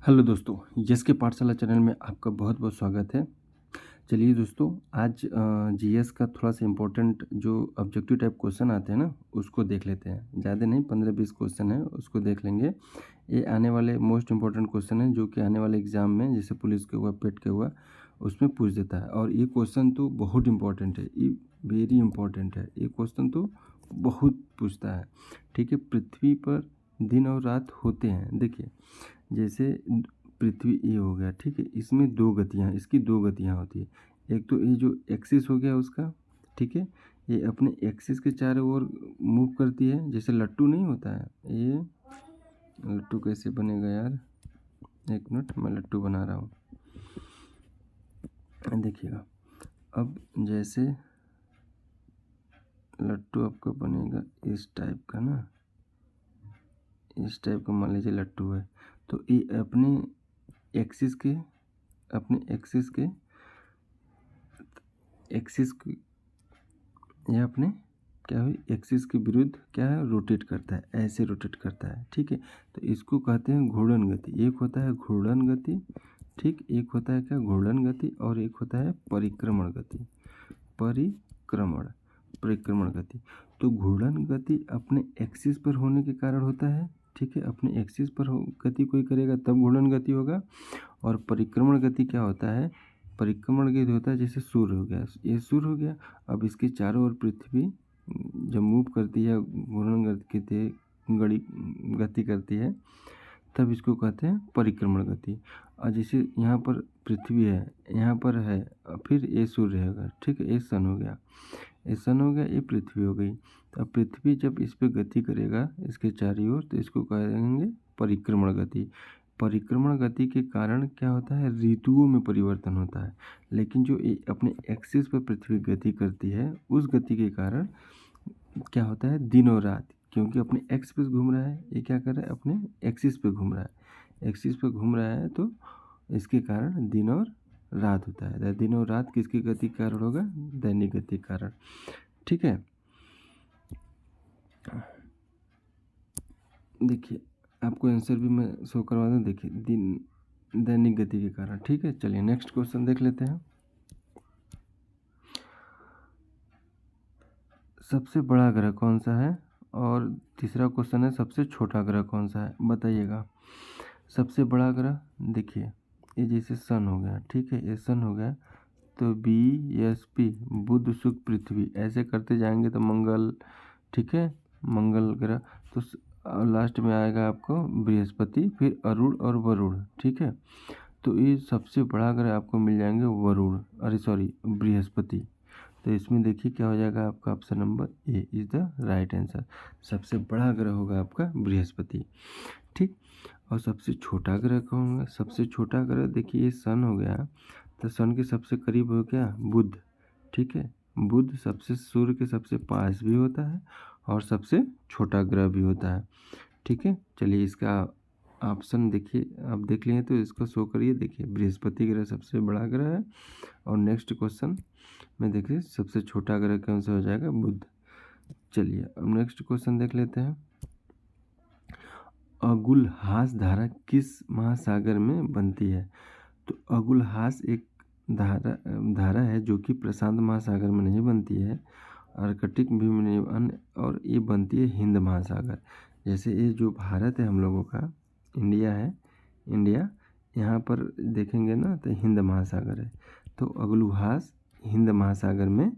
Hello दोस्तों, yes के पाठशाला चैनल में आपका बहुत बहुत स्वागत है। चलिए दोस्तों, आज जीएस का थोड़ा-सा इम्पोर्टेंट जो ऑब्जेक्टिव टाइप क्वेश्चन आते हैं ना, उसको देख लेते हैं। ज़्यादा नहीं, 15-20 क्वेश्चन है, उसको देख लेंगे। ये आने वाले मोस्ट इम्पोर्टेंट क्वेश्चन है जो कि आने वाले एग्ज़ाम में जैसे पुलिस के हुआ, पेट के हुआ, उसमें पूछ देता है। और ये क्वेश्चन तो बहुत इम्पोर्टेंट है, ये वेरी इम्पोर्टेंट है। ये क्वेश्चन तो बहुत पूछता है, ठीक है। पृथ्वी पर दिन और रात होते हैं। देखिए, जैसे पृथ्वी ये हो गया, ठीक है। इसमें 2 गतियाँ, इसकी 2 गतियाँ होती है। एक तो ये जो एक्सिस हो गया उसका, ठीक है। ये अपने एक्सिस के चारों ओर मूव करती है, जैसे लट्टू नहीं होता है। ये लट्टू कैसे बनेगा यार, एक मिनट, मैं लट्टू बना रहा हूँ। देखिएगा, अब जैसे लट्टू आपका बनेगा इस टाइप का ना, इस टाइप का मान लीजिए लट्टू है। तो ये अपने एक्सिस के ये अपने क्या हुई, एक्सिस के विरुद्ध क्या है, रोटेट करता है, ऐसे रोटेट करता है, ठीक है। तो इसको कहते हैं घूर्णन गति। एक होता है घूर्णन गति, ठीक। एक होता है क्या, घूर्णन गति, और एक होता है परिक्रमण गति। परिक्रमण गति। तो घूर्णन गति अपने एक्सिस पर होने के कारण होता है, ठीक है। अपने एक्सिस पर गति कोई करेगा तब घूर्णन गति होगा। और परिक्रमण गति क्या होता है, परिक्रमण गति होता है जैसे सूर्य हो गया, ये सूर्य हो गया। अब इसके चारों ओर पृथ्वी जब मूव करती है, घूर्णन गति करती है, तब इसको कहते हैं परिक्रमण गति। और जैसे यहाँ पर पृथ्वी है, यहाँ पर है, फिर ये सूर्य होगा, ठीक है। ये सन हो गया, ये सन हो गया, ये पृथ्वी हो गई। तो अब पृथ्वी जब इस पर गति करेगा इसके चारों ओर, तो इसको कहेंगे परिक्रमण गति। परिक्रमण गति के कारण क्या होता है, ऋतुओं में परिवर्तन होता है। लेकिन जो अपने एक्सिस पर पृथ्वी गति करती है, उस गति के कारण क्या होता है, दिन और रात। क्योंकि अपने एक्स पे घूम रहा है, ये क्या कर रहा है, अपने एक्सिस पे घूम रहा है, एक्सिस पे घूम रहा है, तो इसके कारण दिन और रात होता है। दिन और रात किसकी गति के कारण होगा, दैनिक गति के कारण, ठीक है। देखिए, आपको आंसर भी मैं शो करवा दूँ। देखिए, दैनिक गति के कारण, ठीक है। चलिए नेक्स्ट क्वेश्चन देख लेते हैं। सबसे बड़ा ग्रह कौन सा है, और तीसरा क्वेश्चन है सबसे छोटा ग्रह कौन सा है, बताइएगा। सबसे बड़ा ग्रह, देखिए ये जैसे सन हो गया, ठीक है, ये सन हो गया, तो BSP, बुध शुक्र पृथ्वी, ऐसे करते जाएंगे तो मंगल, ठीक है, मंगल ग्रह। तो लास्ट में आएगा आपको बृहस्पति, फिर अरुण और वरुण, ठीक है। तो ये सबसे बड़ा ग्रह आपको मिल जाएंगे वरुण, अरे सॉरी, बृहस्पति। तो इसमें देखिए क्या हो जाएगा, आपका option number A is the right answer. सबसे बड़ा ग्रह होगा आपका बृहस्पति, ठीक। और सबसे छोटा ग्रह कौन होगा, सबसे छोटा ग्रह देखिए ये सन हो गया, तो सन के सबसे करीब हो गया बुध, ठीक है। बुध सबसे सूर्य के सबसे पास भी होता है और सबसे छोटा ग्रह भी होता है, ठीक है। चलिए इसका ऑप्शन देखिए, आप देख लिए तो इसको शो करिए। देखिए, बृहस्पति ग्रह सबसे बड़ा ग्रह है, और नेक्स्ट क्वेश्चन में देखिए सबसे छोटा ग्रह कौन सा हो जाएगा, बुध। चलिए अब नेक्स्ट क्वेश्चन देख लेते हैं। अगुलहास धारा किस महासागर में बनती है। तो अगुलहास एक धारा है जो कि प्रशांत महासागर में नहीं बनती है, आर्कटिक भी में नहीं, और ये बनती है हिंद महासागर। जैसे ये जो भारत है हम लोगों का, इंडिया है, इंडिया यहाँ पर देखेंगे ना तो हिंद महासागर है। तो अगुलहास हिंद महासागर में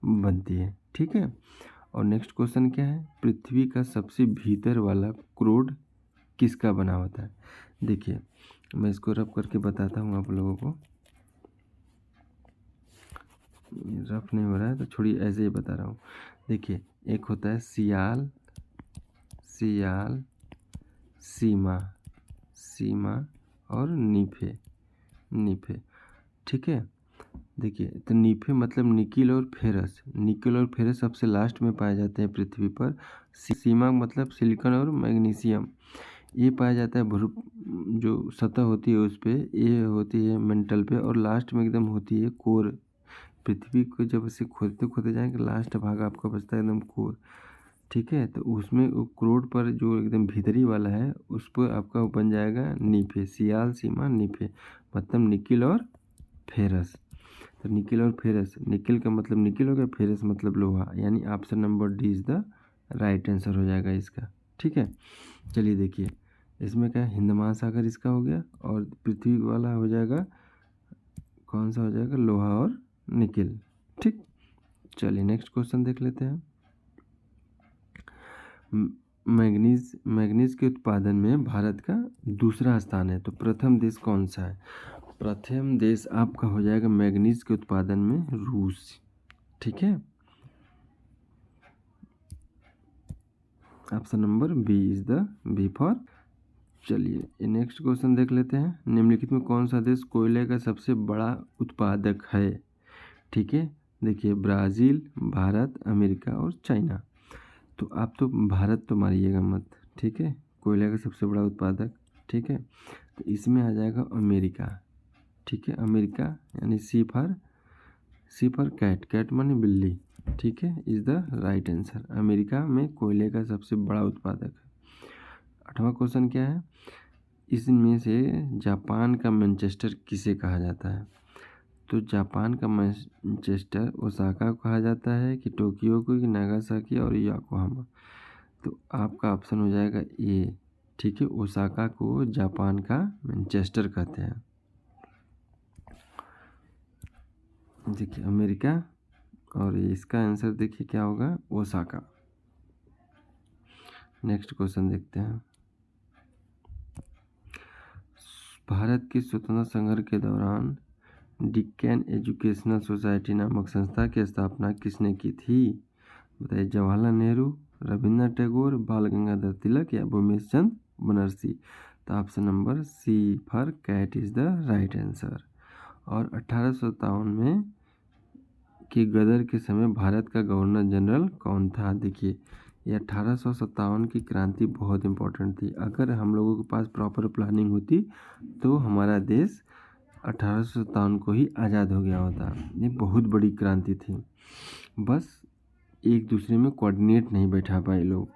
बनती है, ठीक है। और नेक्स्ट क्वेश्चन क्या है, पृथ्वी का सबसे भीतर वाला क्रोड किसका बना होता है। देखिए, मैं इसको रफ करके बताता हूँ आप लोगों को। रफ नहीं हो रहा है तो छोड़िए, ऐसे ही बता रहा हूँ। देखिए, एक होता है सियाल, सीमा और नीफे, ठीक है। देखिए, तो नीफे मतलब निकिल और फेरस सबसे लास्ट में पाए जाते हैं पृथ्वी पर। सीमा मतलब सिलिकॉन और मैग्नीशियम, ये पाया जाता है जो सतह होती है उस पर, ये होती है मेंटल पे, और लास्ट में एकदम होती है कोर। पृथ्वी को जब इसे खोदते खोदते जाएंगे, लास्ट भाग आपका बचता है एकदम कोर, ठीक है। तो उसमें वो क्रोड पर जो एकदम भीतरी वाला है उस पर आपका बन जाएगा नीफे, सियाल, सीमा, नीफे, मतलब निकिल और फेरस। तो निकिल और फेरस, निकिल का मतलब निकिल हो गया, फेरस मतलब लोहा, यानी option number D is the right answer हो जाएगा इसका। ठीक है, चलिए देखिए इसमें क्या है, हिंद महासागर इसका हो गया, और पृथ्वी वाला हो जाएगा, कौन सा हो जाएगा, लोहा और निकिल। ठीक, चलिए नेक्स्ट क्वेश्चन देख लेते हैं। मैग्नीज के उत्पादन में भारत का दूसरा स्थान है, तो प्रथम देश कौन सा है? प्रथम देश आपका हो जाएगा मैग्नीज के उत्पादन में रूस। ठीक है, option number B is the B for. चलिए नेक्स्ट क्वेश्चन देख लेते हैं। निम्नलिखित में कौन सा देश कोयले का सबसे बड़ा उत्पादक है? ठीक है, देखिए ब्राज़ील, भारत, अमेरिका और चाइना। तो आप तो भारत तो मारिएगा मत, ठीक है, कोयले का सबसे बड़ा उत्पादक। ठीक है, तो इसमें आ जाएगा अमेरिका। ठीक है, अमेरिका यानी सी फॉर कैट, कैट माने बिल्ली। ठीक है, is the right answer. America में कोयले का सबसे बड़ा उत्पादक है। 8वां क्वेश्चन क्या है? इसमें से जापान का मैनचेस्टर किसे कहा जाता है? तो जापान का मैनचेस्टर ओसाका को कहा जाता है, कि टोक्यो को, कि नागासाकी और योकोहामा? तो आपका ऑप्शन हो जाएगा ए। ठीक है, ओसाका को जापान का मैनचेस्टर कहते हैं। देखिए अमेरिका, और इसका आंसर देखिए क्या होगा, ओसाका। नेक्स्ट क्वेश्चन देखते हैं। भारत की स्वतंत्रता संघर्ष के दौरान डिक्कन एजुकेशनल सोसाइटी नामक संस्था की स्थापना किसने की थी? बताइए, जवाहरलाल नेहरू, रविंद्रनाथ टैगोर, बाल गंगाधर तिलक या भूमेश चंद बनर्जी? तो option number C for cat is the right answer. और 1857 में कि गदर के समय भारत का गवर्नर जनरल कौन था? देखिए ये 1857 की क्रांति बहुत इम्पोर्टेंट थी। अगर हम लोगों के पास प्रॉपर प्लानिंग होती तो हमारा देश 1857 को ही आज़ाद हो गया होता। ये बहुत बड़ी क्रांति थी, बस एक दूसरे में कोऑर्डिनेट नहीं बैठा पाए लोग।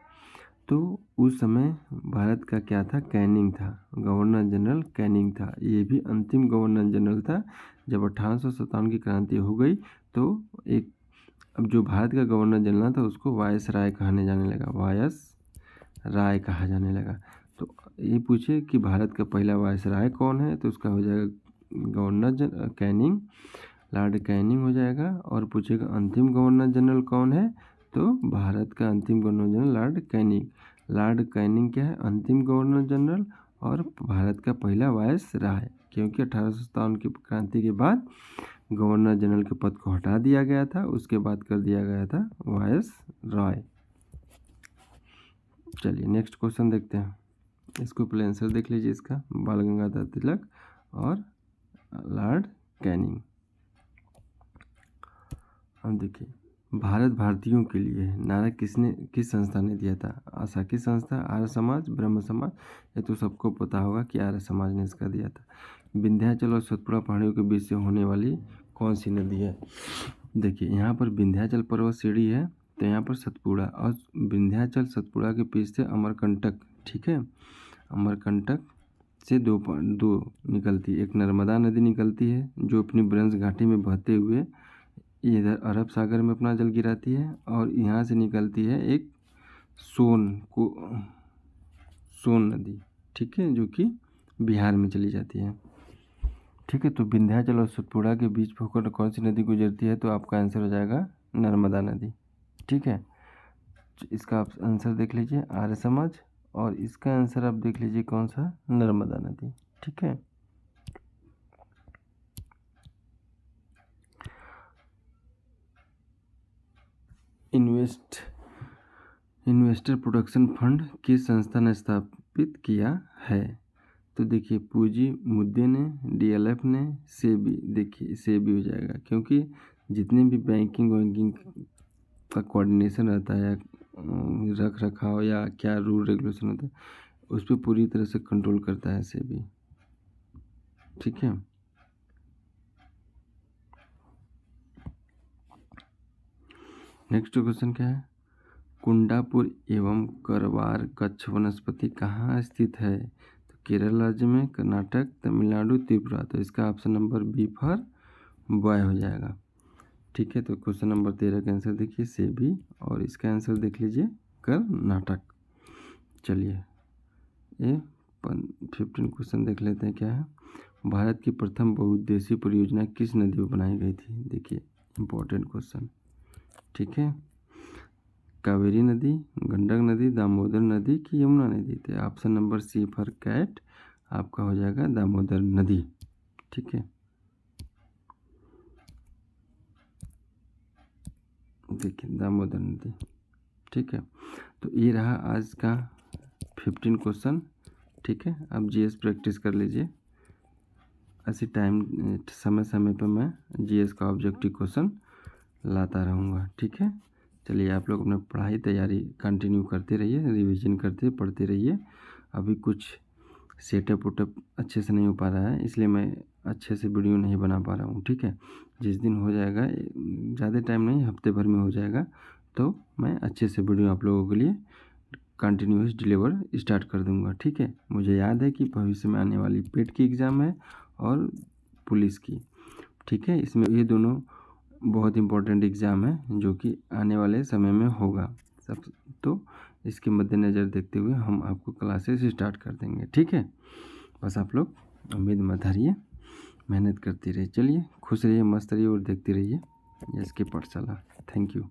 तो उस समय भारत का क्या था, कैनिंग था, गवर्नर जनरल कैनिंग था। ये भी अंतिम गवर्नर जनरल था। जब 1857 की क्रांति हो गई तो एक, अब जो भारत का गवर्नर जनरल था उसको वायस राय कहने जाने लगा, वायस राय कहा जाने लगा। तो ये पूछे कि भारत का पहला वायस राय कौन है, तो उसका हो जाएगा गवर्नर कैनिंग, लॉर्ड कैनिंग हो जाएगा। और पूछेगा अंतिम गवर्नर जनरल कौन है, तो भारत का अंतिम governor general Lord Canning. Lord Canning क्या है, अंतिम गवर्नर जनरल, और भारत का पहला वायस राय, क्योंकि 1857 की क्रांति के बाद गवर्नर जनरल के पद को हटा दिया गया था, उसके बाद कर दिया गया था वायस राय। चलिए नेक्स्ट क्वेश्चन देखते हैं। इसको पहले आंसर देख लीजिए इसका, बाल गंगाधर तिलक और लॉर्ड कैनिंग। अब देखिए, भारत भारतीयों के लिए नारा किस संस्था ने दिया था? आशा की संस्था, आर्य समाज, ब्रह्म समाज? ये तो सबको पता होगा कि आर्य समाज ने इसका दिया था। विंध्याचल और सतपुड़ा पहाड़ियों के बीच से होने वाली कौन सी नदी है? देखिए यहाँ पर विंध्याचल पर्वत श्रेणी है, तो यहाँ पर सतपुड़ा, और विंध्याचल सतपुड़ा के बीच से अमरकंटक। ठीक है, अमरकंटक से दो निकलती है। एक नर्मदा नदी निकलती है जो अपनी ब्रंज घाटी में बहते हुए इधर अरब सागर में अपना जल गिराती है, और यहाँ से निकलती है एक सोन नदी। ठीक है, जो कि बिहार में चली जाती है। ठीक है, तो विंध्याचल और सतपुड़ा के बीच होकर कौन सी नदी गुजरती है? तो आपका आंसर हो जाएगा नर्मदा नदी। ठीक है, इसका आप आंसर देख लीजिए आर्य समाज, और इसका आंसर आप देख लीजिए कौन सा, नर्मदा नदी। ठीक है, इन्वेस्टर प्रोटेक्शन फंड किस संस्था ने स्थापित किया है? तो देखिए पूंजी मुद्दे ने, डीएलएफ ने, सेबी। देखिए सेबी हो जाएगा, क्योंकि जितने भी बैंकिंग का कोऑर्डिनेशन रहता है, रख रखाव या क्या रूल रेगुलेशन होता है, उस पर पूरी तरह से कंट्रोल करता है सेबी। ठीक है, नेक्स्ट क्वेश्चन क्या है? कुंडापुर एवं करवार कच्छ वनस्पति कहाँ स्थित है? तो केरल राज्य में, कर्नाटक, तमिलनाडु, त्रिपुरा। तो इसका option number B for boy हो जाएगा। ठीक है, तो क्वेश्चन नंबर 13 का आंसर देखिए सेबी, और इसका आंसर देख लीजिए कर्नाटक। चलिए ये 15 क्वेश्चन देख लेते हैं क्या है। भारत की प्रथम बहुउद्देशीय परियोजना किस नदी पर बनाई गई थी? देखिए इम्पोर्टेंट क्वेश्चन। ठीक है, कावेरी नदी, गंडक नदी, दामोदर नदी कि यमुना नदी? तो option number C for cat आपका हो जाएगा दामोदर नदी। ठीक है, देखिए दामोदर नदी। ठीक है, तो ये रहा आज का 15 क्वेश्चन। ठीक है, अब जीएस प्रैक्टिस कर लीजिए। ऐसे समय समय पर मैं जीएस का ऑब्जेक्टिव क्वेश्चन लाता रहूँगा। ठीक है, चलिए आप लोग अपना पढ़ाई तैयारी कंटिन्यू करते रहिए, रिवीजन करते पढ़ते रहिए। अभी कुछ सेटअप उटअप अच्छे से नहीं हो पा रहा है, इसलिए मैं अच्छे से वीडियो नहीं बना पा रहा हूँ। ठीक है, जिस दिन हो जाएगा, ज़्यादा टाइम नहीं, हफ्ते भर में हो जाएगा, तो मैं अच्छे से वीडियो आप लोगों के लिए कंटिन्यूस डिलीवर स्टार्ट कर दूंगा। ठीक है, मुझे याद है कि भविष्य में आने वाली पेट की एग्ज़ाम है और पुलिस की। ठीक है, इसमें ये दोनों बहुत इम्पोर्टेंट एग्ज़ाम है जो कि आने वाले समय में होगा सब, तो इसके मद्देनज़र देखते हुए हम आपको क्लासेस स्टार्ट कर देंगे। ठीक है, बस आप लोग उम्मीद मत हारिए, मेहनत करते रहिए। चलिए खुश रहिए, मस्त रहिए और देखते रहिए इसकी पाठशाला। Thank you.